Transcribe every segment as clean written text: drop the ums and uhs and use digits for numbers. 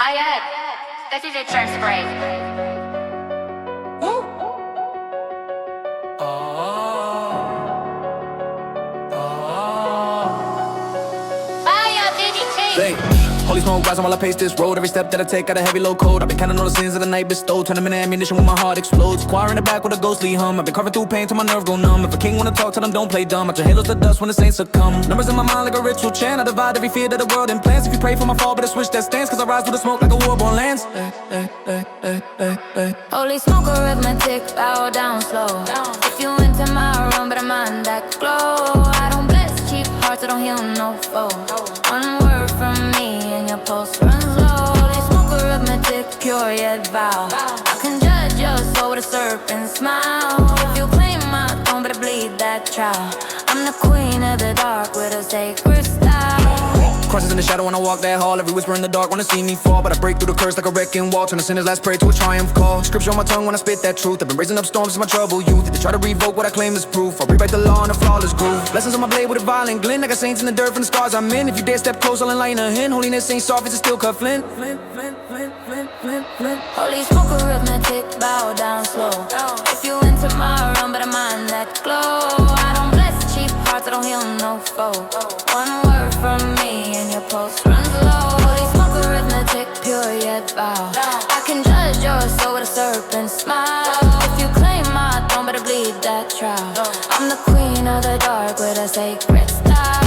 아예 This is a transcript. Holy smoke, rise on while I pace this road. Every step that I take got a heavy load code. I've been counting all the sins of the night bestowed. Turn them into ammunition when my heart explodes. Choir in the back with a ghostly hum. I've been carving through pain till my nerve go numb. If a king wanna talk, tell them don't play dumb. Out your halos to dust when the saints succumb. Numbers in my mind like a ritual chant. I divide every fear to the world in plans. If you pray for my fall, better switch that stance. Cause I rise with the smoke like a war-born lands. Holy smoke arithmetic, bow down slow. If you into my room, better mind that glow. I don't bless cheap hearts, I don't heal no foe. One word from me and your pulse runs low. Holy smoke arithmetic, pure yet vow. I can judge your soul with a serpent smile. If you claim my throne, better bleed that trial. I'm the queen of the dark with a sacred style. Crosses in the shadow when I walk that hall. Every whisper in the dark wanna see me fall. But I break through the curse like a wrecking wall. Turn the sinner's last prayer to a triumph call. Scripture on my tongue when I spit that truth. I've been raising up storms in my troubled youth. If they try to revoke what I claim as proof, I'll rewrite the law in a flawless groove. Lessons on my blade with a violent glint. I got saints in the dirt from the scars I'm in. If you dare step close, I'll enlighten a hint. Holiness ain't soft, it's a steel cut flint. Holy smoke arithmetic, bow down slow. If you into my realm, better mind that glow. I don't bless cheap hearts, I don't heal no foe. One word from me and your pulse runs low. Holy smoke arithmetic, pure yet vow. I can judge your soul with a serpent smile. If you claim my throne, better bleed that trial. I'm the queen of the dark with a sacred style.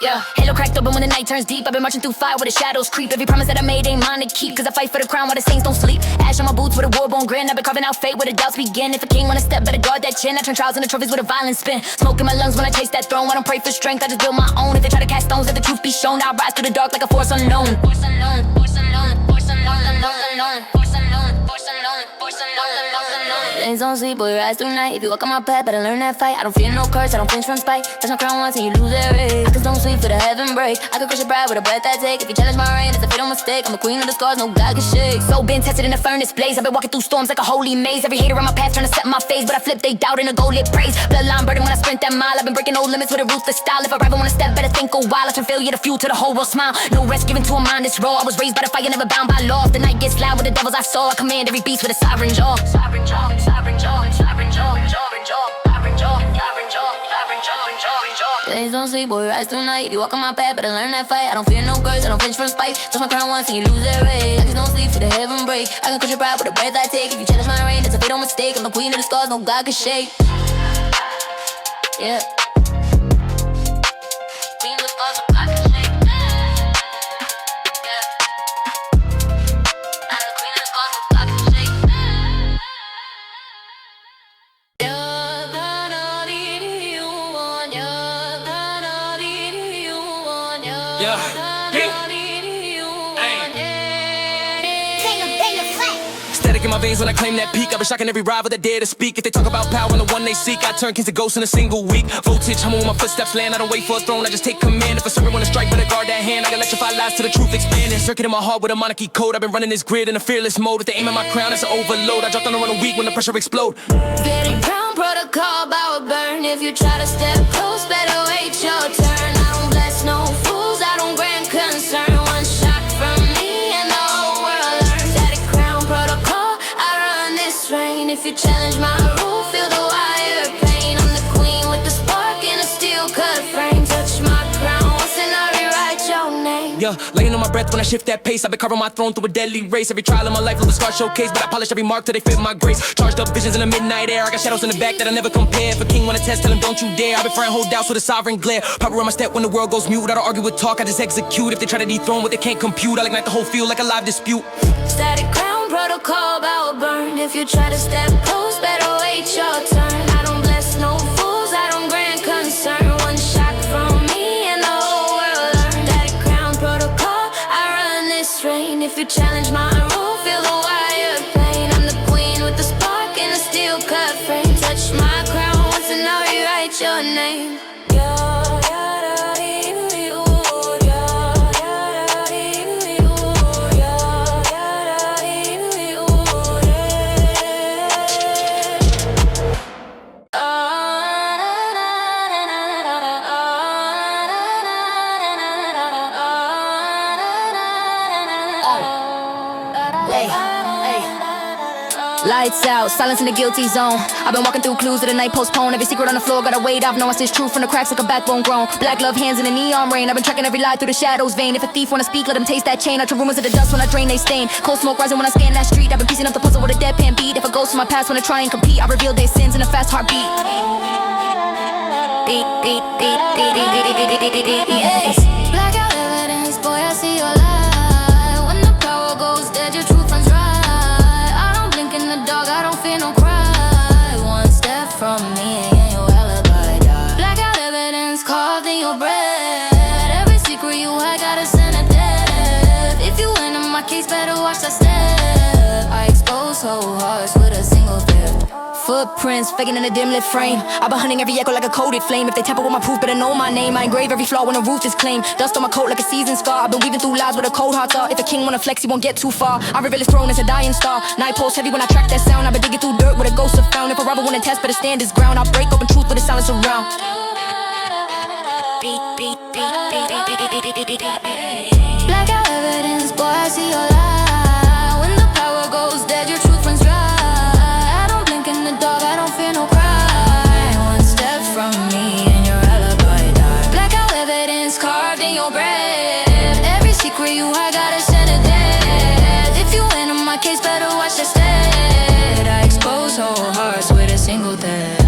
Yeah. Halo cracked open when the night turns deep. I've been marching through fire where the shadows creep. Every promise that I made ain't mine to keep. Cause I fight for the crown while the saints don't sleep. Ash on my boots with a war-born grin. I've been carving out fate where the doubts begin. If a king wanna step, better guard that chin. I turn trials into trophies with a violent spin. Smoke in my lungs when I chase that throne. I don't pray for strength, I just build my own. If they try to cast stones, let the truth be shown. I'll rise through the dark like a force unknown. Force unknown, force unknown, force unknown, unknown, force unknown, force unknown, force unknown, unknown. Lanes don't sleep, boy, rise through night. If you walk on my path, better learn that fight. I don't fear no curse, I don't flinch from spite. Touch my crown once and you lose that race. I just don't sleep for the heaven break. I could crush your pride with a breath I take. If you challenge my reign, it's a fatal mistake. I'm the queen of the scars, no God can shake. So been tested in the furnace blaze. I've been walking through storms like a holy maze. Every hater on my path trying to set my face, but I flip they doubt in a gold lit praise. Bloodline burden when I sprint that mile. I've been breaking old limits with a ruthless style. If a rival wanna step, better think a while. I turn failure to fuel to the whole world smile. No rest given to a mind that's raw. I was raised by the fire, never bound by law. If the night gets loud with the devils I saw, I command every beast with a sovereign jaw. Sovereign jaw, sovereign jaw, sovereign jaw, sovereign jaw, sovereign jaw, sovereign jaw, sovereign jaw, sovereign jaw. Lanes don't sleep, boy, rise through night. If you walk on my path, better learn that fight. I don't fear no curse, I don't flinch from spite. Touch my crown once and you lose that race. I just don't sleep for the heaven break. I can crush your pride with the breath I take. If you challenge my reign, it's a fatal mistake. I'm the queen of the stars, no God can shake. Yeah. Queen of the stars, no God can shake. Yeah. I'm the queen of the stars, no God can shake. Static in my veins when I claim that peak. I've been shocking every rival that dare to speak. If they talk about power and the one they seek, I turn kings to ghosts in a single week. Voltage, humming when my footsteps land. I don't wait for a throne, I just take command. If a servant wanna strike, better guard that hand. I electrify lies to the truth expanding. Circuit in my heart with a monarchy code. I've been running this grid in a fearless mode. If they aim at my crown, it's an overload. I drop down on a week when the pressure explode. Very crown protocol, bow will burn. If you try to step close, better wait your turn. I don't bless no fools, I don't grant concern. One shot from me and the whole world learns. Static crown protocol, I run this reign. If you challenge my rule, feel the wire pain. I'm the queen with the spark in a steel cut frame. Touch my crown once and I rewrite your name. Yeah, laying on my breath when I shift that pace. I've been carving my throne through a deadly race. Every trial in my life, little scar showcase. But I polish every mark till they fit my grace. Charged up visions in the midnight air. I got shadows in the back that I never compare. If a king wanna test, tell him don't you dare. I've been frying whole doubts with a sovereign glare. Proper on my step when the world goes mute. I don't argue with talk, I just execute. If they try to dethrone what they can't compute, I ignite the whole field like a live dispute. Static crown protocol, bow will burn. If you try to step close, better wait your turn. I don't bless no fools, I don't grant concern. One shot from me and the whole world learned. Static crown protocol, I run this reign. If you challenge my rule, feel the wire your name? Lights out, silence in the guilty zone. I've been walking through clues of the night postponed. Every secret on the floor, gotta wait. I've known I stitch truth from the cracks like a backbone grown. Black love hands in the neon rain. I've been tracking every lie through the shadows vein. If a thief wanna speak, let him taste that chain. I turn rumors into dust when I drain they stain. Cold smoke rising when I scan that street. I've been piecing up the puzzle with a deadpan beat. If a ghost from my past wanna try and compete, I reveal their sins in a fast heartbeat. Yes. Blackout evidence, boy, I see your lie. When the power goes dead, your truth runs dry. I don't blink in the dark, I don't fear no cry. One step from me and your alibi die. Blackout evidence carved in your bread. Every secret you had gotta send a death. If you enter my case, better watch that step. I expose whole hearts with a single step. Footprints faking in a dim lit frame. I've been hunting every echo like a coded flame. If they tamper with my proof, better know my name. I engrave every flaw when the roof is claimed. Dust on my coat like a seasoned scar. I've been weaving through lies with a cold heart are. If a king wanna flex, he won't get too far. I reveal his throne as a dying star. Night pulse heavy when I track that sound. I've been digging through dirt with a ghost of found. If a robber wanna test, better stand his ground. I'll break open truth with the silence around. Blackout evidence, boy, I see your lie. When the power goes dead, your truth runs dry. I don't blink in the dark, I don't fear no cry. One step from me and your alibi die. Blackout evidence carved in your bread. Every secret you had gotta send a death. If you enter my case, better watch the step. I expose whole hearts with a single death.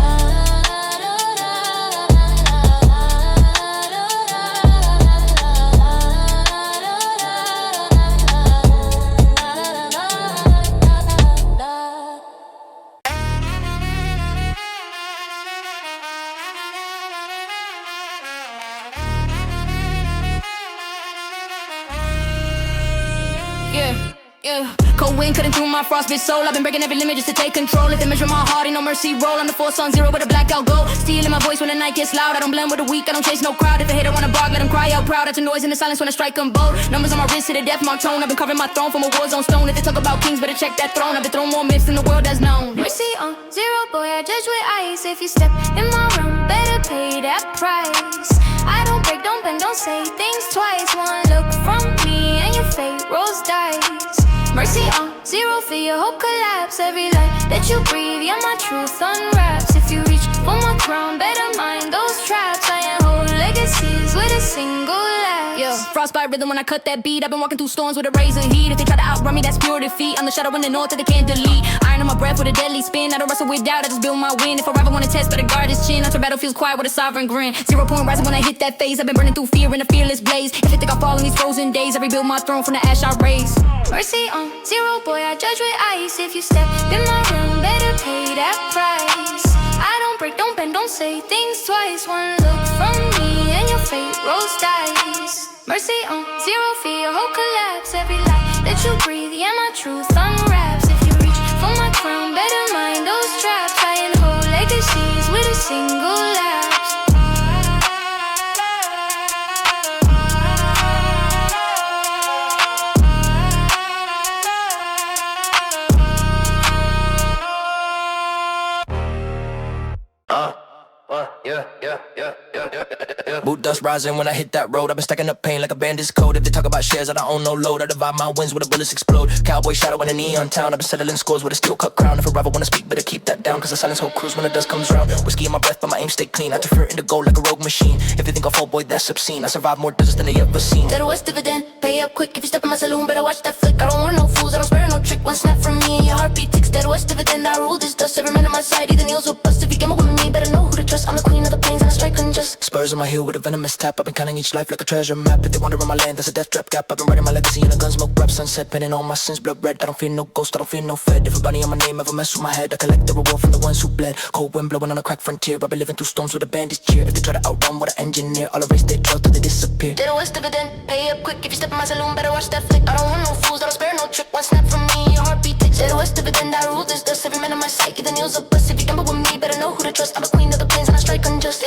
Cold wind cutting through my frostbit soul. I've been breaking every limit just to take control. If they measure my heart, ain't no mercy roll. I'm the force on zero with a blackout goal. Stealing my voice when the night gets loud. I don't blend with the weak, I don't chase no crowd. If a hater wanna bark, let him cry out proud. I turn noise into silence when I strike them bold. Numbers on my wrist to the death mark tone. I've been covering my throne from a war zone stone. If they talk about kings, better check that throne. I've been throwing more myths in the world that's known. Mercy on zero, boy, I judge with ice. If you step in my room, better pay that price. I don't break, don't bend, don't say things twice. One look from me and your fate rolls dice. Mercy on zero, feel your hope collapse. Every life that you breathe, yeah, my truth unwraps. If you reach for my crown, better mind those traps. I hold legacies with a single lapse. Yeah, frostbite rhythm when I cut that beat. I've been walking through storms with a razor heat. If they try to outrun me, that's pure defeat. I'm the shadow in the north that they can't delete. Iron on my breath with a deadly spin. I don't wrestle with doubt, I just build my win. If a rival wanna test, better guard his chin. After battle feels quiet with a sovereign grin. 0 point rising when I hit that phase. I've been burning through fear in a fearless blaze. If they think I fall in these frozen days, I rebuild my throne from the ash I raise. Mercy on zero, boy, I judge with ice. If you step in my room, better pay that price. I don't break, don't bend, don't say things twice. One look from me and your fate rolls dice. Mercy on zero, feel your whole collapse. Every life that you breathe, yeah, my truth unwraps. If you reach for my crown, better mind those traps. I hold legacies with a single lapse. Boot dust rising when I hit that road. I've been stacking up pain like a bandit's code. If they talk about shares that I own, no load. I divide my wins where the bullets explode. Cowboy shadow in a neon town. I've been settling scores with a steel cut crown. If a rival wanna speak, better keep that down. Cause I silence whole crews when the dust comes round. Whiskey in my breath, but my aim stay clean. I defer into gold like a rogue machine. If they think I fall, boy, that's obscene. I survive more deserts than they ever seen. Better what's dividend, pay up quick. If you step in my saloon, better watch that flick. I don't want no fools, I don't spare no trick. One snap from me and your heartbeat ticks. Better what's dividend, I rule this dust. Every man on my side, either kneels or bust. If you gamble with me, better know who to trust. I'm the queen of the plains and I strike unjust. Spurs on my heel with a venomous tap. I've been counting each life like a treasure map. If they wander on my land, that's a death trap gap. I've been writing my legacy in a gun smoke rap. Sunset penning all my sins blood red. I don't fear no ghost, I don't fear no fed. Everybody on my name ever mess with my head, I collect the reward from the ones who bled. Cold wind blowing on a cracked frontier. I've been living through storms with a bandits cheer. If they try to outrun what I engineer, I'll erase their trail till they disappear. Better what's dividend, pay up quick. If you step in my saloon, better watch that flick. I don't want no fools, I don't spare no trick. One snap from me, your heartbeat ticks. Better what's dividend, I rule this dust. Every man on my side, either kneels or bust. If you gamble with me, better know who to trust. I'm the queen of the plains and I strike unjust.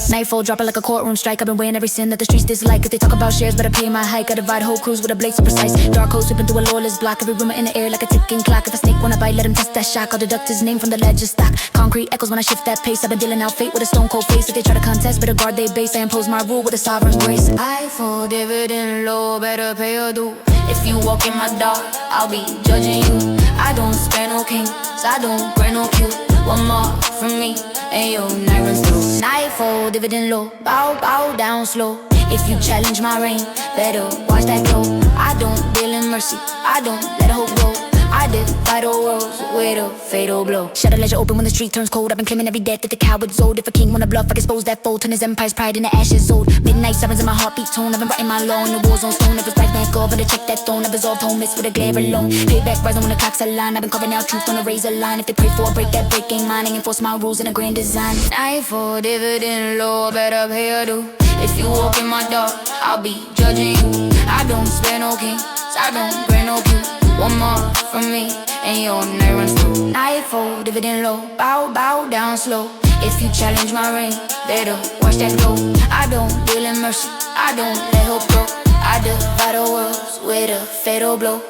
Nightfall, drop it like a courtroom strike. I've been weighing every sin that the streets dislike. If they talk about shares, better pay my hike. I divide whole crews with a blade so precise. Dark hole sweeping through a lawless block. Every rumor in the air like a ticking clock. If a snake wanna bite, let him test that shock. I'll deduct his name from the ledger stock. Concrete echoes when I shift that pace. I've been dealing out fate with a stone cold face. If they try to contest, better guard their base. I impose my rule with a sovereign grace. I fall dividend low, better pay your due. If you walk in my dark, I'll be judging you. I don't spare no kings, I don't grant no cue. One more from me, and your night runs through. Nightfall, dividend low, bow down slow. If you challenge my reign, better watch that glow. I don't deal in mercy, I don't let hope go. I divide all worlds with a fatal blow. Shut a ledger open when the street turns cold. I've been claiming every death that the coward's owed. If a king wanna bluff, I expose that foe. Turn his empire's pride into ashes old. Midnight sirens in my heartbeat tone. I've been writing my law in the war zone stone. If it's right back over to check that throne. I've resolved home, it's with a glare alone. Payback rising when the clock's aligned. I've been carving out truth on a razor line. If they pray for a break, that break ain't mine. I enforce my rules in a grand design. Nightfall, dividend low, better pay your due. If you walk in my dark, I'll be judging you. I don't spare no kings, I don't grant no cue. One more from me, and your night runs through. Nightfall, dividend low, bow down slow. If you challenge my reign, better watch that glow. I don't deal in mercy, I don't let hope go. I divide the worlds with a fatal blow.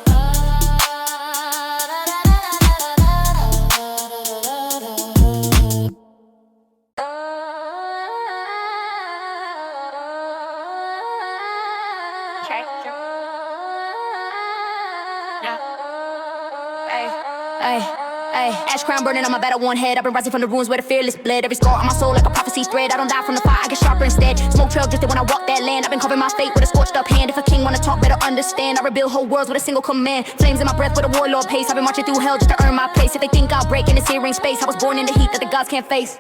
Ash crown burning on my battle one head. I've been rising from the ruins where the fearless bled. Every scar on my soul like a prophecy thread. I don't die from the fire, I get sharper instead. Smoke trail drifted when I walk that land. I've been carving my fate with a scorched up hand. If a king wanna talk, better understand. I rebuild whole worlds with a single command. Flames in my breath with a warlord pace. I've been marching through hell just to earn my place. If they think I'll break in this hearing space, I was born in the heat that the gods can't face.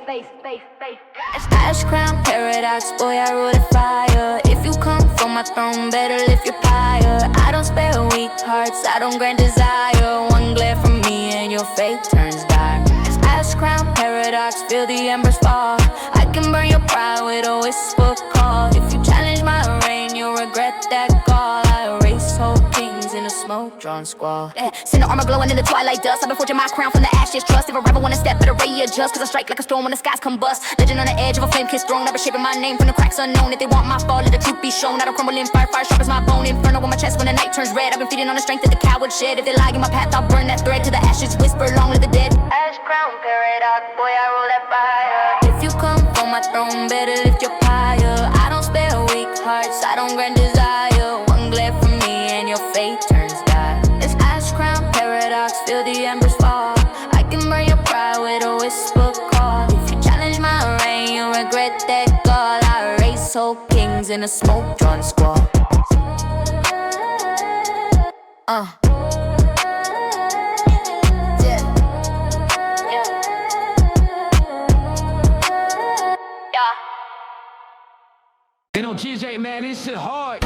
Ash crown paradox, boy, I rule the fire. If you come from my throne, better lift your pyre. I don't spare weak hearts, I don't grant desire. One glare from me and your fate turns dark. Ash crown paradox, feel the embers fall. I can burn your pride with a whisper call. If you challenge my reign, you'll regret that call. I erase whole kings in a smoke-drawn squall. Send the armor glowing in the twilight dust. I've been forging my crown from the ashes trust. If a rebel wanna step, better readjust. Cause I strike like a storm when the skies combust. Legend on the edge of a flame-kissed throne. Never shaping my name from the cracks unknown. If they want my fall, let the truth be shown. I don't crumble in fire, fire sharp as my bone. Inferno on my chest when the night turns red. I've been feeding on the strength that the coward shed. If they lie in my path, I'll burn that thread to the ashes. Whisper long live the dead. Ash crown paradox, boy, I roll that fire. If you come from my throne, better lift your pyre. I don't spare weak hearts, I don't grant desire. One glare from me and your fate turns dark. It's ash crown paradox, feel the embers fall. I can burn your pride with a whisper call. If you challenge my reign, you'll regret that call. I erase whole kings in a smoke-drawn squall. You know, TJ, man, this shit hard.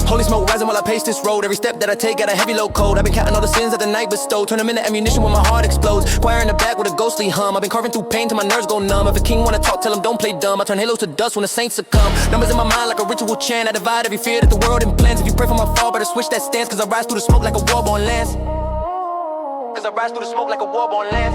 Holy smoke rising while I pace this road. Every step that I take got a heavy load cold. I've been counting all the sins that the night bestowed. Turn them into ammunition when my heart explodes. Choir in the back with a ghostly hum. I've been carving through pain till my nerves go numb. If a king wanna talk, tell him don't play dumb. I turn halos to dust when the saints succumb. Numbers in my mind like a ritual chant. I divide every fear that the world implants. If you pray for my fall, better switch that stance. Cause I rise through the smoke like a war-born lance. Cause I rise through the smoke like a war-born lance.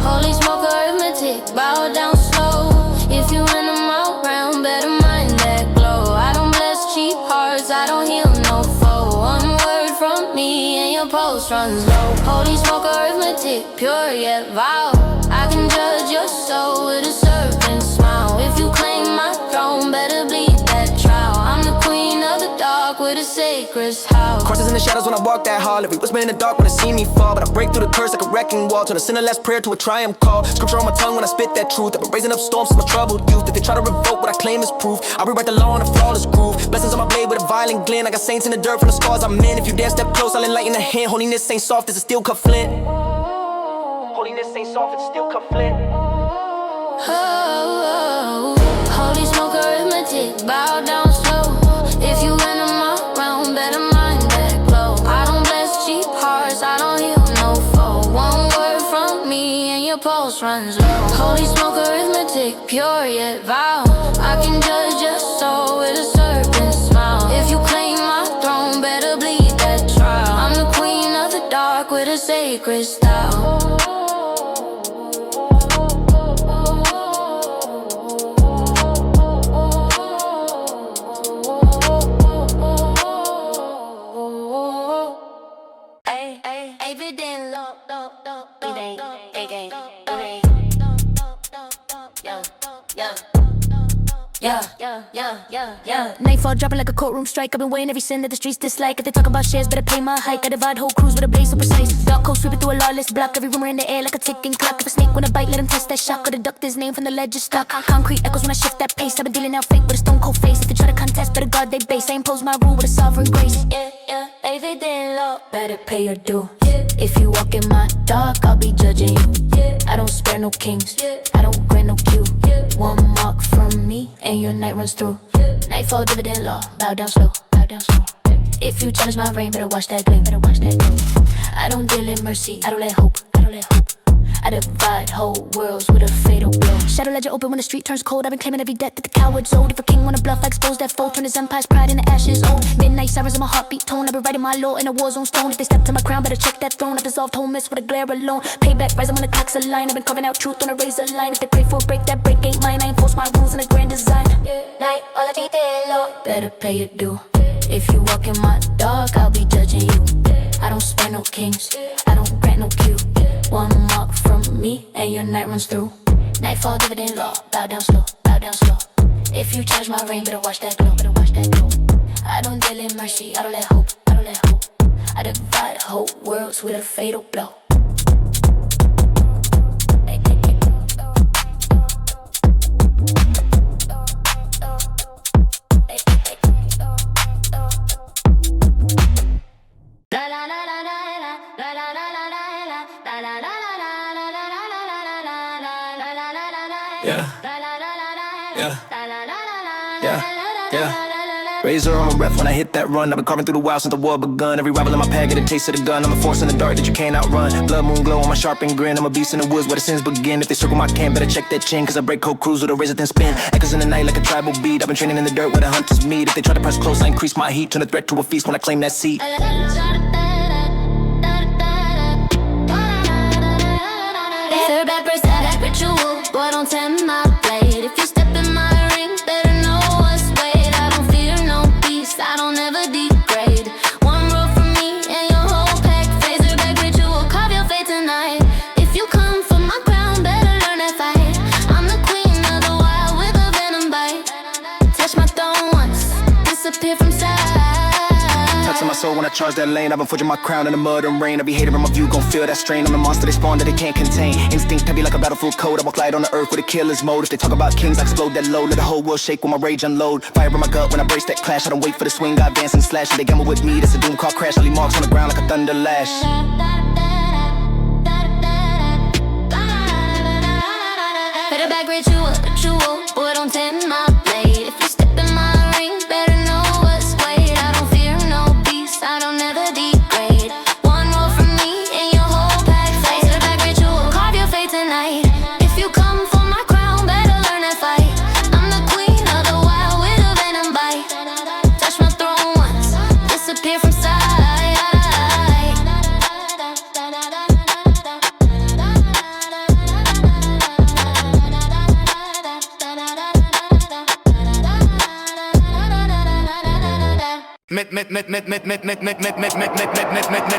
Holy smoke arithmetic, bow down slow. If you in the mouth round, better mind that glow. I don't bless cheap hearts, I don't heal no foe. One word from me and your pulse runs low. Holy smoke arithmetic, pure yet vile. I can judge your soul with a serpent smile. If you claim my throne, better bleed that trial. I'm the queen of the dark with a sacred house. Crosses in the shadows when I walk that hall. Every whisper in the dark when I see me fall. But I break through the curse like a wrecking wall. Turn a sinner last prayer to a triumph call. Scripture on my tongue when I spit that truth. I've been raising up storms since my troubled youth. If they try to revoke what I claim is proof, I'll rewrite the law in a flawless groove. Blessings on my blade with a violent glint. I got saints in the dirt from the scars I'm in. If you dare step close, I'll enlighten the hand. Holiness ain't soft, it's a steel cut flint. Holiness ain't soft, it's a steel cut flint. Holy smoke arithmetic, bow down slow. If you in the mouth round, better mind that glow. I don't bless cheap hearts, I don't heal no foe. One word from me and your pulse run runs low. Holy smoke, arithmetic, pure yet vile. I can judge your soul with a serpent smile. If you claim my throne, better bleed that trial. I'm the queen of the dark with a sacred style. Nightfall dropping like a courtroom strike. I've been weighing every sin that the streets dislike. If they talk about shares, better pay my hike. I divide whole crews with a blaze so precise. Dark coast sweeping through a lawless block. Every rumor in the air like a ticking clock. If a snake wanna bite, let him test that shock. Or deduct his name from the ledger stock. Concrete echoes when I shift that pace. I've been dealing out fake with a stone cold face. If they try to contest, better guard they base. I impose my rule with a sovereign grace. Yeah, everything low. Better pay your due. If you walk in my dark, I'll be judging you. I don't spare no kings, I don't grant no cue. One mark from me, and your night runs through. Nightfall dividend law, bow down slow, bow down slow. If you challenge my reign, better watch that gleam, better watch that gleam. I don't deal in mercy, I don't let hope, I don't let hope. I divide whole worlds with a fatal blow. Shadow ledger open when the street turns cold. I've been claiming every debt that the cowards owed. If a king wanna bluff, I expose that foe. Turn his empire's pride into ashes. Oh, midnight sirens in my heartbeat tone. I've been writing my law in a war zone stone. If they step to my crown, better check that throne. I've dissolved whole mist with a glare alone. Payback rising when the clock's aligned. I've been carving out truth on a razor line. If they pray for a break, that break ain't mine. I enforce my rules in a grand design. Night, all I take it low. Better pay your due. If you walk in my dark, I'll be judging you. I don't spare no kings, I don't grant no cue. One mark from me, and your night runs through. Nightfall dividend law, bow down slow, bow down slow. If you challenge my reign, better watch that glow, better watch that glow. I don't deal in mercy, I don't let hope, I don't let hope. I divide whole worlds with a fatal blow. Razor on my breath when I hit that run. I've been carving through the wild since the war begun. Every rival in my pack get a taste of the gun. I'm a force in the dark that you can't outrun. Blood moon glow on my sharpened grin. I'm a beast in the woods where the sins begin. If they circle my camp, better check that chin. Cause I break cold crews with a razor thin spin. Echoes in the night like a tribal beat. I've been training in the dirt where the hunters meet. If they try to press close, I increase my heat. Turn a threat to a feast when I claim that seat. Third bad breast, that ritual. Boy, don't tempt my blade. If you step in my ring, better know what's weight. I don't fear no beast, I don't ever degrade. One roll from me and your whole pack. Phaser back ritual, carve your fate tonight. If you come for my crown, better learn that fight. I'm the queen of the wild with a venom bite. Touch my throne once, disappear from sight. Touching my soul when I charge that lane. I've been forging my crown in the mud and rain. Every hater in my view gon' feel that strain. I'm a monster they spawn that they can't contain. Instinct heavy like a battlefield code. I walk light on the earth with a killer's mode. If they talk about kings, I explode that load. Let the whole world shake when my rage unload. Fire in my gut when I brace that clash. I don't wait for the swing, I advance and slash. If they gamble with me, that's a doom car crash. I leave marks on the ground like a thunder lash. Better back ritual, ritual. Boy, don't tempt my blade. If you step in my ring, better know what's weight. I don't fear no beast, I don't ever degrade. One roll from me and your whole pack. Better back ritual, carve your fate tonight. If you come for my crown, better learn that fight. I'm the queen of the wild with a venom bite. Touch my throne once, disappear from sight.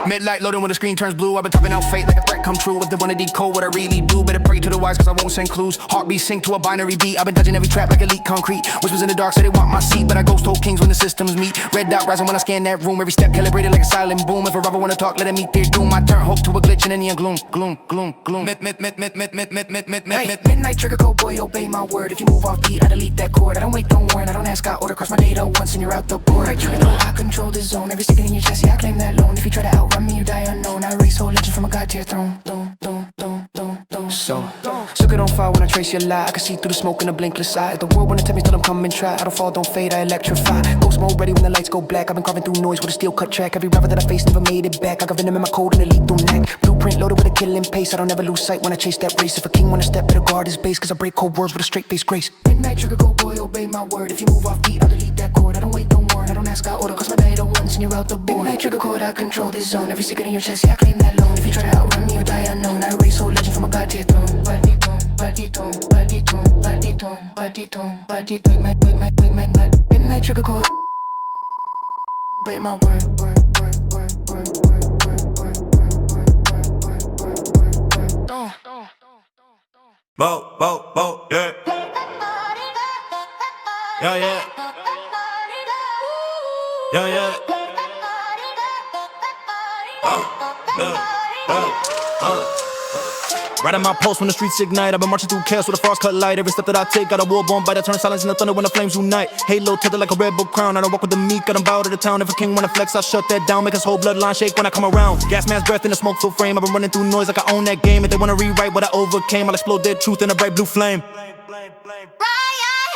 Midlight loading when the screen turns blue. I've been topping out fate like a threat come true. If they wanna decode what I really do, better pray to the wise cause I won't send clues. Heartbeat sync to a binary beat. I've been dodging every trap like elite concrete. Whispers in the dark say they want my seat, but I ghost hold kings when the systems meet. Red dot rising when I scan that room. Every step calibrated like a silent boom. If a rival wanna talk, let them meet their doom. I turn hope to a glitch in Indian gloom. Gloom, gloom, gloom. Midnight trigger code, boy, obey my word. If you move off beat, I delete that chord. I don't wait, don't warn. I don't ask, I order. Cross my data once and you're out the board. You know I control this zone. Every second in your chest, yeah, I claim that loan. If you try to outrun me, you die unknown. I raise whole legend from a god tier throne. Boom, boom, boom, boom, boom. So it on fire when I trace your lie. I can see through the smoke in the blinkless eye. The world wanna tell me till I'm coming try. I don't fall, don't fade, I electrify. Ghost mode ready when the lights go black. I've been carving through noise with a steel cut track. Every rapper that I faced never made it back. I got venom in my code and a lethal neck. Blueprint loaded with a killing pace. I don't ever lose sight when I chase that race. If a king wanna step, better guard his base. Cause I break cold words with a straight face grace. Midnight trigger, go boy, obey my word. If you move off beat, I'll delete that chord. I don't wait, don't warn, I don't ask, I order. Cause my beta once and you're out the board. Midnight trigger code, I control this zone. Every secret in your chest, yeah, I claim that loan. If you try to outrun me, you die unknown. I erase whole legend from a god tier throne. Midnight trigger code. Obey my word. Bo, yeah. Yeah. Right at my post when the streets ignite. I've been marching through chaos with a frost cut light. Every step that I take got a war born bite. I turn silence into thunder when the flames unite. Halo tethered like a red bull crown. I don't walk with the meek, got them bow to the town. If a king wanna flex, I shut that down. Make his whole bloodline shake when I come around. Gas mask breath in a smoke filled frame. I've been running through noise like I own that game. If they wanna rewrite what I overcame, I'll explode their truth in a bright blue flame. Riot,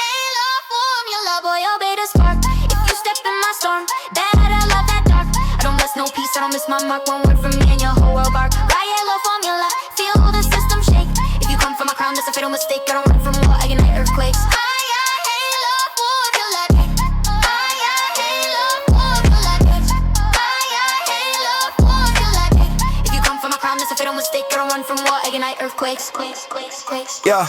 halo, formula, boy, obey the spark. If you step in my storm, better love that dark. I don't miss no peace, I don't miss my mark. One word from me and your whole world bark. Riot, low formula, feel the system shake. If you come from my crown, that's a fatal mistake. I don't run from war, I ignite earthquakes. Riot, halo, formula, riot, halo, formula, riot, halo, formula. If you come from my crown, that's a fatal mistake. I don't run from war, I ignite earthquakes. Yeah.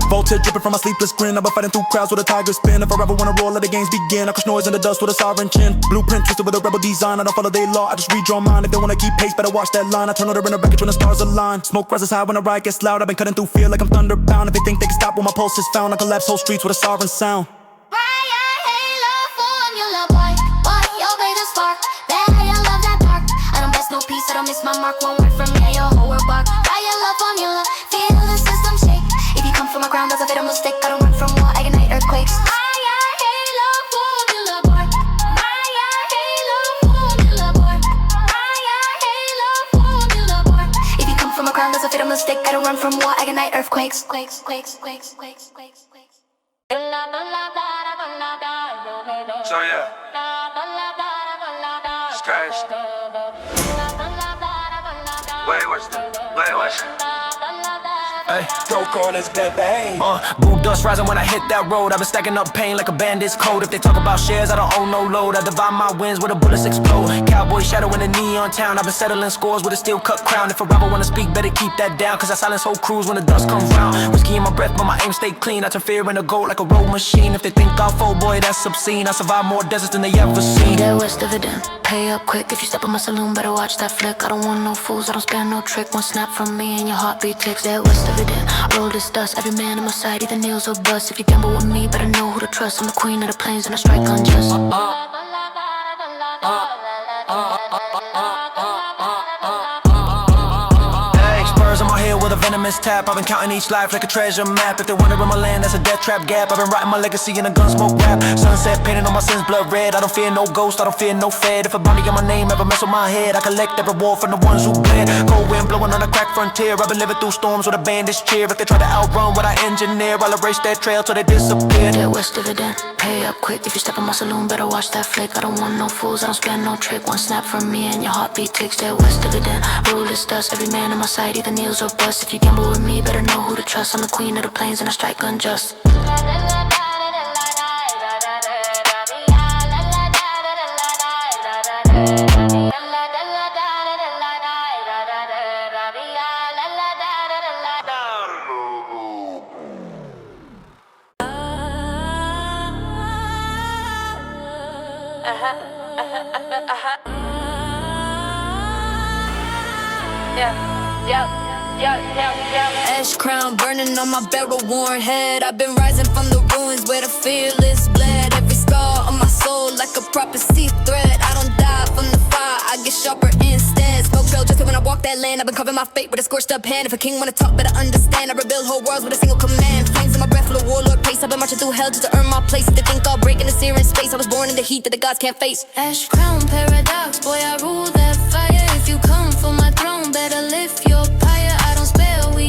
Voltage dripping from my sleepless grin. I've been fighting through crowds with a tiger spin. If I ever wanna roll, let the games begin. I crush noise in the dust with a sovereign chin. Blueprint twisted with a rebel design. I don't follow their law, I just redraw mine. If they wanna keep pace, better watch that line. I turn order in a wreckage when the stars align. Smoke rises high when the riot gets loud. I've been cutting through fear like I'm thunderbound. If they think they can stop when my pulse is found, I collapse whole streets with a sovereign sound. Riot, halo, formula, boy, obey the spark. Better you love that dark. I don't miss no peace, I don't miss my mark. One word from me and your whole world bark. Riot, love formula, feel the system shake. If you come from my crown, that's a fatal mistake. I don't run from war, I ignite earthquakes. Riot, halo, formula, boy. Riot, halo, formula, boy. Riot, halo, formula, boy. If you come from my crown, that's a fatal mistake. I don't run from war, I ignite earthquakes. So yeah, scratch. Wait, what's Ay, throw corners, baby. Blue dust rising when I hit that road. I've been stacking up pain like a bandit's coat. If they talk about shares, I don't own no load. I divide my wins where the bullets explode. Cowboy shadow in the neon town. I've been settling scores with a steel cut crown. If a rapper wanna speak, better keep that down. Cause I silence whole crews when the dust comes round. Whiskey in my breath, but my aim stay clean. I turn fear into gold like a road machine. If they think I'll fold, boy, that's obscene. I survive more deserts than they ever seen. That west of it then, pay up quick. If you step in my saloon, better watch that flick. I don't want no fools, I don't spare no trick. One snap from me and your heartbeat ticks. That west of it then, roll this dust. Every man on my side, either nails or bust. If you gamble with me, better know who to trust. I'm the queen of the plains and I strike unjust. Spurs on my head with a venomous tap. I've been counting each life like a treasure map. If they wonder where my land, that's a death trap gap. I've been writing my legacy in a gun smoke rap. Sunset painted on my sins blood red. I don't fear no ghost, I don't fear no fed. If a bounty on my name ever mess with my head, I collect that reward from the ones who bled. Cold wind blowing on a crack frontier. I've been living through storms with a bandage cheer. If they try to outrun what I engineer, I'll erase that trail till they disappear. That west of it then, pay up quick. If you step in my saloon, better watch that flick. I don't want no fools, I don't spare no trick. One snap from me and your heartbeat ticks. That west of it then, roll this dust. Every man on my side, either nails or bust. If you gamble with me, better know who to trust. I'm the queen of the plains and I strike unjust. Ash crown burning on my barrel worn head. I've been rising from the ruins where the fearless bled. Every scar on my soul like a prophecy thread. I don't die from the fire, I get sharper instead. Smoke trail just when I walk that land. I've been covering my fate with a scorched up hand. If a king wanna talk, better understand. I rebuild whole worlds with a single command. Flames in my breath with a warlord pace. I've been marching through hell just to earn my place. They think I'll break in the searing space. I was born in the heat that the gods can't face. Ash crown paradox, boy, I rule that fire. If you come for my throne, better lift your pyre. I don't spare, we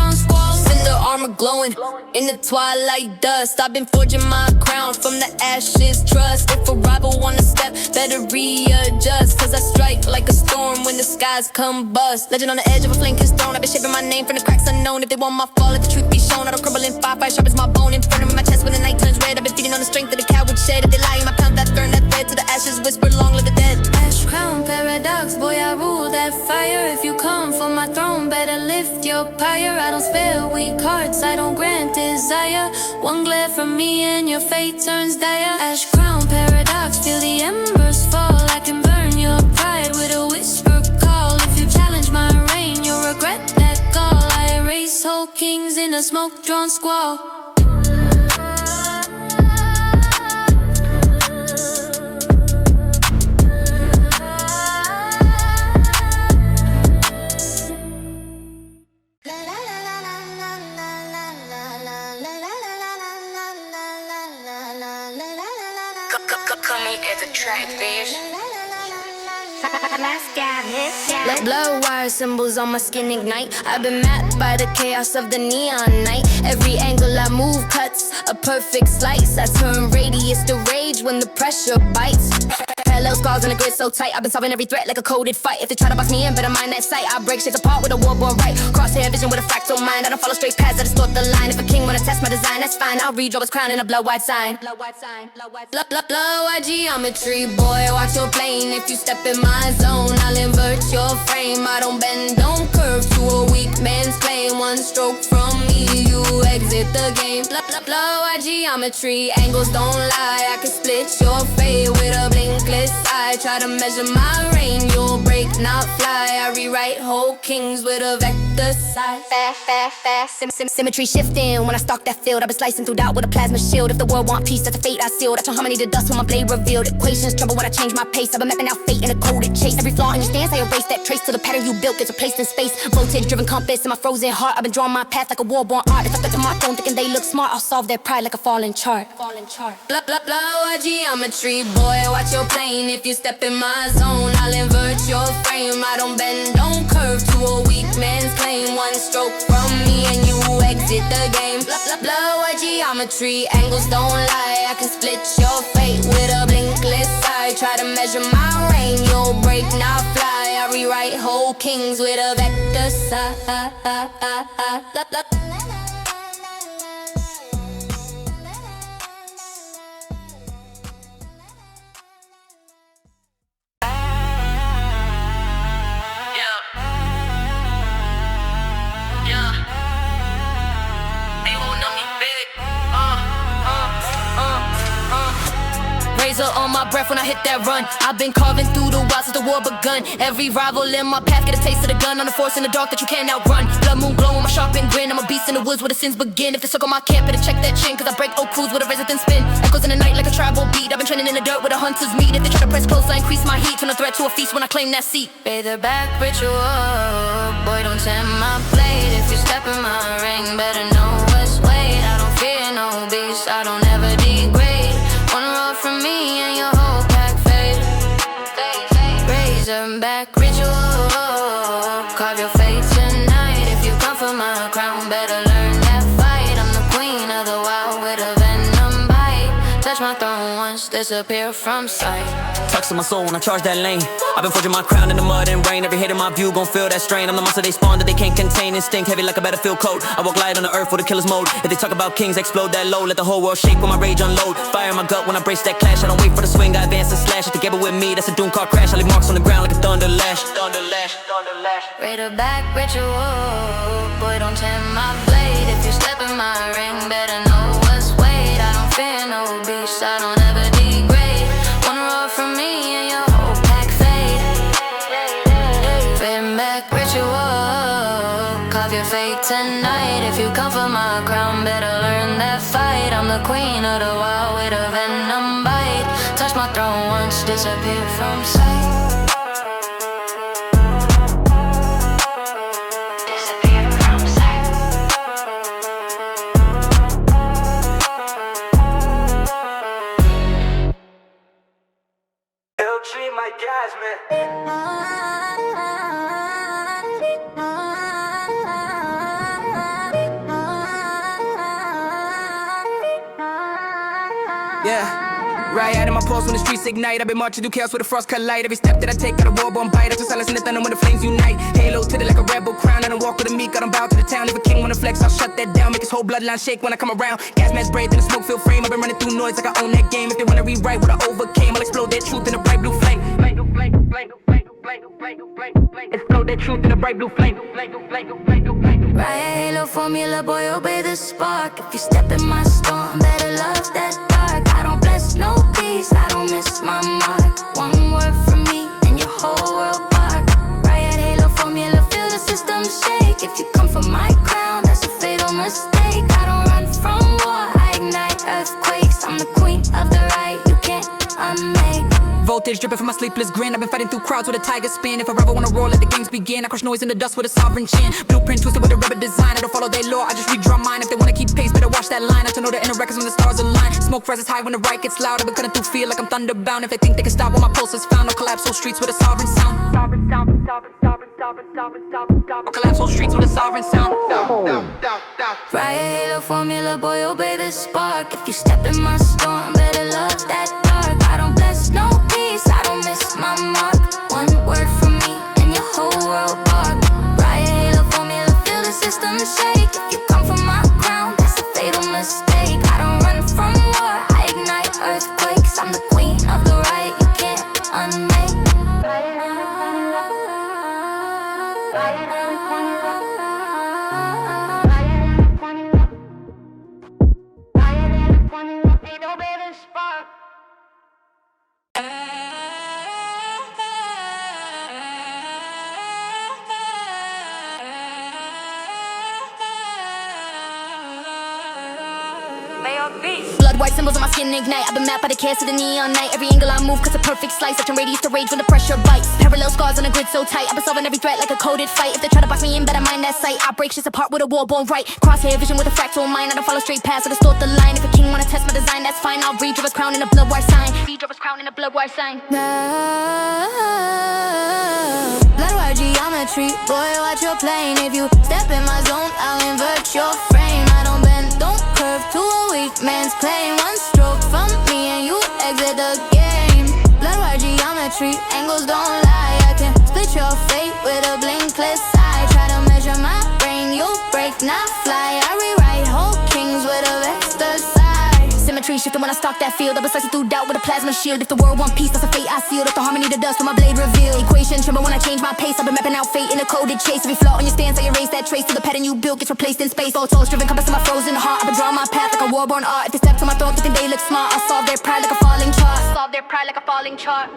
drawn squalls. Cinder armor glowing in the twilight dust. I've been forging my crown from the ashes trust. If a rival wanna step, better readjust. Cause I strike like a storm when the skies combust. Legend on the edge of a flame kissed throne. I've been shaping my name from the cracks unknown. If they want my fall, let the truth be shown. I don't crumble in fire, fire sharp as my bone. Inferno in my chest when the night turns red. I've been feeding on the strength of the coward shed. If they lie in my pound, that burn that thread to the ashes. Whisper long live the dead. Ash crown paradox, boy I rule that fire. If you come for my throne, better lift your pyre. I don't spare weak hearts, I don't grant desire. One glare from me and your fate turns dire. Ash crown paradox, feel the embers fall. I can burn your pride with a whisper call. If you challenge my reign, you'll regret that call. I erase whole kings in a smoke-drawn squall. Let blood wire symbols on my skin ignite. I've been mapped by the chaos of the neon night. Every angle I move cuts a perfect slice. I turn radius to rage when the pressure bites. Parallel scars on the grid so tight. I've been solving every threat like a coded fight. If they try to box me in, better mind that sight. I break shit apart with a warborn right. Crosshair vision with a fractal mind. I don't follow straight paths, I distort the line. If a king wanna test my design, that's fine. I'll redraw his crown in a blood-white sign. Blood-white geometry, boy, watch your plane. If you step in my zone, I'll invert your frame. I don't bend, don't curve to a weak man's flame. One stroke from me, you exit the game. Blood-white geometry, angles don't lie. I can split your fate with a blinkless eye. Try to measure my reign, you'll break, not fly. I rewrite whole kings with a vector size. Fast. Symmetry shifting when I stalk that field. I've been slicing through doubt with a plasma shield. If the world want peace, that's a fate I sealed. I turn harmony to dust when my blade revealed. Equations tremble when I change my pace. I've been mapping out fate in a coded chase. Every flaw in your stance, I erase that trace till the pattern you built gets replaced in space. Voltage-driven compass in my frozen heart. I've been drawing my path like a war-born art. If I step to my throne thinking they look smart, I'll solve their pride like a falling chart. Blood-white geometry, boy, watch your plane. If you step in my zone, I'll invert your frame. I don't bend, don't curve to a weak man's claim. One stroke from me and you exit the game. Blood-white geometry, angles don't lie. I can split your fate with a blinkless eye. Try to measure my reign, you'll break, not fly. I rewrite whole kings with a vector size. Razor on my breath when I hit that run. I've been carving through the wild since the war begun. Every rival in my path get a taste of the gun. On the force in the dark that you can't outrun. Blood moon glow on my sharpened grin. I'm a beast in the woods where the sins begin. If they circle my camp, better check that chin. Cause I break oak crews with a razor thin spin. Echoes in the night like a tribal beat. I've been training in the dirt with a hunter's meat. If they try to press close, I increase my heat. Turn a threat to a feast when I claim that seat. Pay the back ritual, boy don't tempt my blade. If you step in my ring, better know what's weight. I don't fear no beast, I don't ever degrade. One roll from me and your whole pack fade. Razorback ritual, carve your fate tonight. If you come for my crown, better learn that fight. I'm the queen of the wild with a venom bite. Touch my throne once, disappear from sight. Tucks in my soul when I charge that lane. I've been forging my crown in the mud and rain. Every hit in my view gon' feel that strain. I'm the monster they spawn that they can't contain. Instinct heavy like a battlefield coat. I walk light on the earth with a killer's mode. If they talk about kings, explode that low. Let the whole world shake when my rage unload. Fire in my gut when I brace that clash. I don't wait for the swing, I advance and slash. If they gave it with me, that's a doom car crash. I leave marks on the ground like a thunder lash. Razorback ritual, boy don't tempt my blade. If you step in my ring, better know what's weight. I don't fear no beast, I don't ever degrade. One roll from me and your whole pack fade. Razorback ritual, carve your fate tonight. If you come for my crown, better learn that fight. I'm the queen of the wild with a venom bite. Touch my throne once, disappear from sight. Yeah. Right out of my pulse when the streets ignite. I've been marching through chaos with a frost cut light. Every step that I take got a war-born bite. I just silence in the thunder when the flames unite. Halo to it like a rebel crown. I don't walk with a meek, I don't bow to the town. If a king wanna flex, I'll shut that down. Make his whole bloodline shake when I come around. Gas mask brave, then the smoke fill frame. I've been running through noise like I own that game. If they wanna rewrite what I overcame, I'll explode that truth in a bright blue flame. Explode that truth in a bright blue flame. Riot halo formula, boy, obey the spark. If you step in my storm, better love that dark. I don't bless no peace, I don't miss my mark. One word from me and your whole world bark. Riot halo formula, feel the system shake. If you come for my crown, that's a fatal mistake. I don't run from war, I ignite earthquakes. I'm the queen of the right, you can't unmake. Voltage dripping from my sleepless grin. I've been fighting through crowds with a tiger spin. If I ever wanna roar, let the games begin. I crush noise in the dust with a sovereign chin. Blueprint twisted with a rubber design. I don't follow their law, I just redraw mine. If they wanna keep pace, better watch that line. I turn all the inner records when the stars align. Smoke rises high when the right gets loud. I've been cutting through fear like I'm thunderbound. If they think they can stop when my pulse is found, I'll collapse whole streets with a sovereign sound. I'll collapse whole streets with a sovereign sound. Riot halo formula, boy, obey the spark. If you step in my storm, better love that dark. I don't bless no peace, I don't miss my mark. One word from me and your whole world bark. Riot halo formula, feel the system shake. If you come for my crown, that's a fatal mistake. I don't run from war, I ignite earthquakes. I'm the queen of the right, you can't unmake. Blood white symbols on my skin ignite. I've been mapped by the chaos of the neon night. Every angle I move cause a perfect slice. I turn radius to rage when the pressure bites. Parallel scars on a grid so tight. I've been solving every threat like a coded fight. If they try to box me in, better mind that sight. I break shit apart with a war-born right. Crosshair vision with a fractal mind. I don't follow straight paths, I distort the line. If a king wanna test my design, that's fine. I'll redraw his crown in a blood war sign. Redraw his crown in a blood war sign. Blood war geometry, boy, watch your plane. If you step in my zone, I'll invert your frame. I don't bend, don't curve to a weak man's claim. One stroke from me and you exit the game. Blood war geometry, angles don't lie. I can split your fate with a blinkless eye. Try to measure my brain, you'll break, not fly. I rewrite whole kings with a vector side. Symmetry shifting when I stalk that field. I've been slicing through doubt with a plasma shield. If the world want peace, that's a fate I sealed. If the harmony the dust on my blade reveal. Equation tremble when I change my pace. I've been mapping out fate in a coded chase. Every flaw in your stance, I erase that trace. Till the pattern you built gets replaced in space. All souls driven, compass in my frozen heart. I've been drawing my path like a war-born art. If they step to my throne, think they look smart. I'll solve their pride like a falling chart. Solve their pride like a falling chart.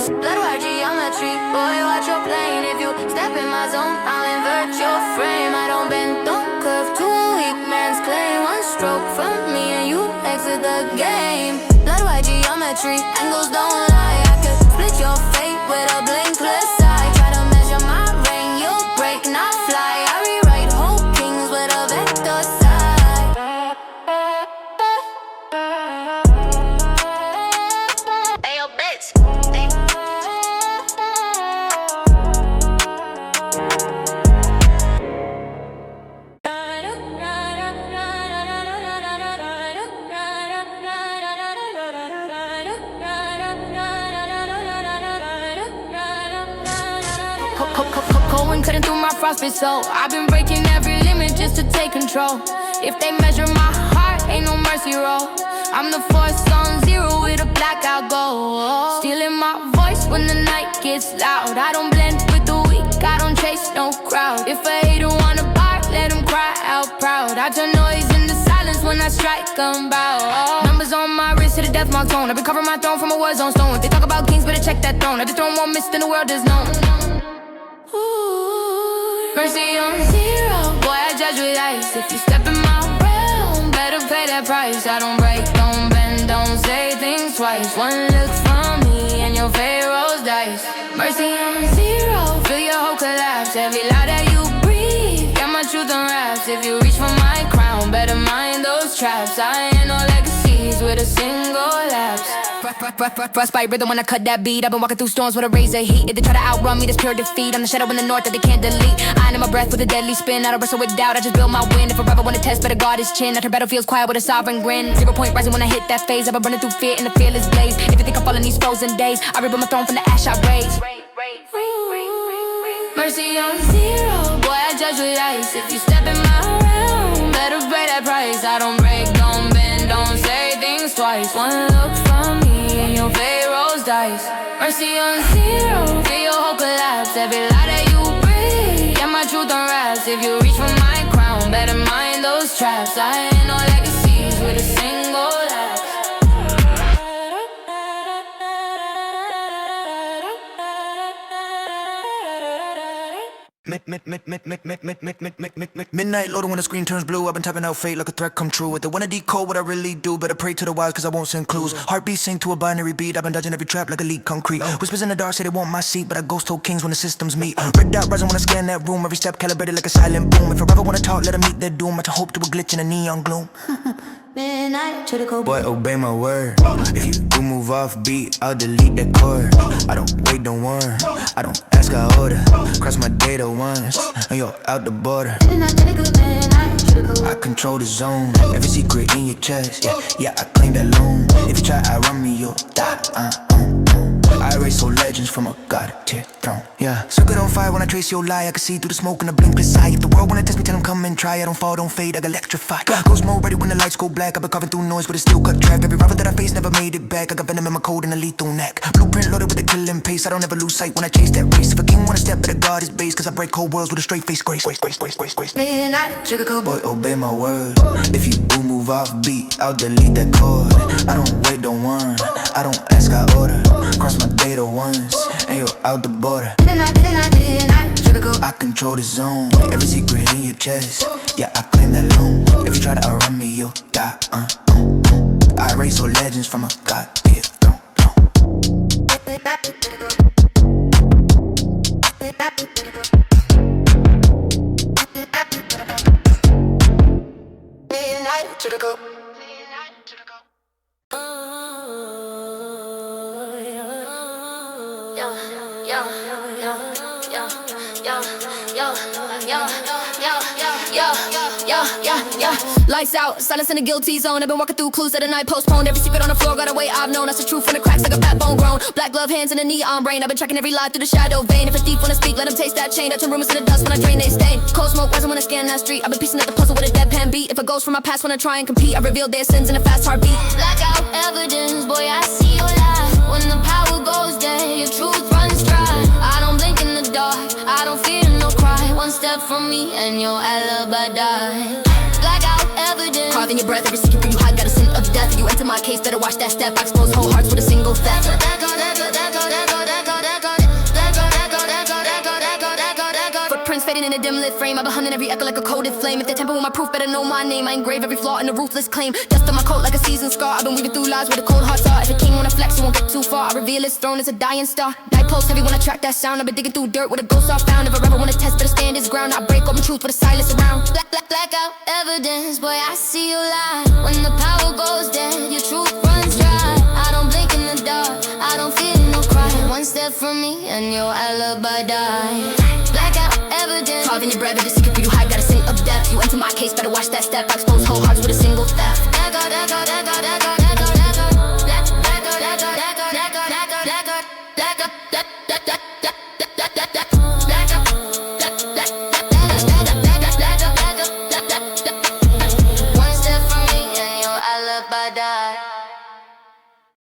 Blood war geometry, boy, watch your plane. If you step in my zone, I'll invert your frame. I don't bend, don't curve to a weak man's claim. One stroke from me and you exit the game. Blood war geometry, angles don't lie. I could split your fate with a blinkless eye. Try to measure my reign, you'll break, not fly. I rewrite whole kings with a vector side. Hey, yo, bitch. Going cutting through my frostbite soul. I've been breaking every limit just to take control. If they measure my heart, ain't no mercy roll. I'm the force on zero with a blackout goal. Stealing my voice when the night gets loud. I don't blend with the weak, I don't chase no crowd. If a hater wanna bark, let him cry out proud. I turn noise into silence when I strike them bow. Numbers on my wrist to the death mark tone. I've been covering my throne from a war zone stone. If they talk about kings, better check that throne. I just throw more mist than the world is known. Mercy on zero, boy, I judge with ice. If you step in my realm, better pay that price. I don't break, don't bend, don't say things twice. One look from me and your pharaoh's dice. Mercy on zero, feel your whole collapse. Every lie that you breathe, got my truth on wraps. If you reach for my crown, better mind those traps. I ain't no legacies with a single lapse. Frostbite rhythm when I cut that beat. I've been walking through storms with a razor heat. If they try to outrun me, that's pure defeat. I'm the shadow in the north that they can't delete. I know my breath with a deadly spin. I don't wrestle with doubt, I just build my win. If I ever wanna test, better guard his chin. I turn battlefields quiet with a sovereign grin. 0 point rising when I hit that phase. I've been running through fear in the fearless blaze. If you think I'm falling these frozen days, I rebuild my throne from the ash I raise. Mercy on zero, boy, I judge with ice. If you step in my realm, better pay that price. I don't break, don't bend, don't say things twice. One look from me and your fate rolls dice. Mercy on zero, feel your whole collapse. Every lie that you breathe, yeah, my truth unwraps. If you reach for my crown, better mind those traps. I ain't no legacies with a single lapse. Midnight loading when the screen turns blue. I've been tapping out fate like a threat come true. If they wanna decode what I really do, better pray to the wise cause I won't send clues. Heartbeat sync to a binary beat. I've been dodging every trap like a leak concrete. Whispers in the dark say they want my seat, but I ghost told kings when the systems meet. Red dot rising when I scan that room. Every step calibrated like a silent boom. If I ever wanna talk, let them meet their doom. I to hope to a glitch in a neon gloom. Midnight to the cold. Boy, obey my word. If you do move off beat, I'll delete that chord. I don't wait, don't warn. I don't ask, I order. Cross my data once, and you're out the border. Midnight to the cold, midnight to the cold. I control the zone. Every secret in your chest, yeah, I claim that loan. If you try, I run me, you'll die. I erase all legends from a god-tier throne. Yeah, circuit on fire when I trace your lie. I can see through the smoke and the blinkless eye. If the world wanna test me, tell them come and try. I don't fall, don't fade, I got electrified. Ghost mode ready when the lights go black. I've been carving through noise with a steel cut trap. Every rival that I face never made it back. I got venom in my code and a lethal knack. Blueprint loaded with a killing pace. I don't ever lose sight when I chase that race. If a king wanna step, better guard his base. Cause I break whole worlds with a straight face grace. Midnight to the cold. Boy, obey my word. If you do move off beat, I'll delete that chord. I don't wait, don't warn. I don't ask, I order. Cross my data once, and you're out the border. Midnight to the cold. I control the zone. Every secret in your chest, yeah, I claim that loan. If you try to outrun me, you'll die. I erase all legends from a god-tier throne. Midnight to the cold. Midnight to the cold. Lights out, silence in the guilty zone. I've been walking through clues that the night postponed. Every secret on the floor got a way I've known. That's the truth from the cracks like a backbone grown. Black glove hands in a neon brain. I've been tracking every lie through the shadow vein. If it's deep when I speak, let them taste that chain. I turn rumors into dust when I drain they stain. Cold smoke rising when I scan that street. I've been piecing up the puzzle with a deadpan beat. If it goes from my past when I try and compete, I reveal their sins in a fast heartbeat. Blackout evidence, boy, I see your lie. When the power goes dead, your truth runs dry. I don't blink in the dark, I don't fear no cry. One step from me and your alibi die. Blackout evidence. Carving your breath, every secret you hide got a scent of death. If you enter my case, better watch that step. I expose whole hearts with a single theft. Footprints fading in a dim lit frame. I've been hunting every echo like a coded flame. If they tamper with my proof, better know my name. I engrave every flaw in a ruthless claim. Dust on my coat like a seasoned scar. I've been weaving through lies where the cold hearts are. If a king wanna flex, he won't get too far. I reveal his throne as a dying star. Die pulse heavy when I track that sound. I've been digging through dirt where the ghosts are found. If I ever wanna test, better stand his ground. I break open truth with a silence around. Blackout evidence, boy, I see you lie. When the power goes dead, your truth runs dry. I don't blink in the dark, I don't feel no cry. One step from me and your alibi die. Blackout evidence. Carving your breath, every secret you hide got a scent of death. You enter my case, better watch that step. I expose whole hearts with a single theft.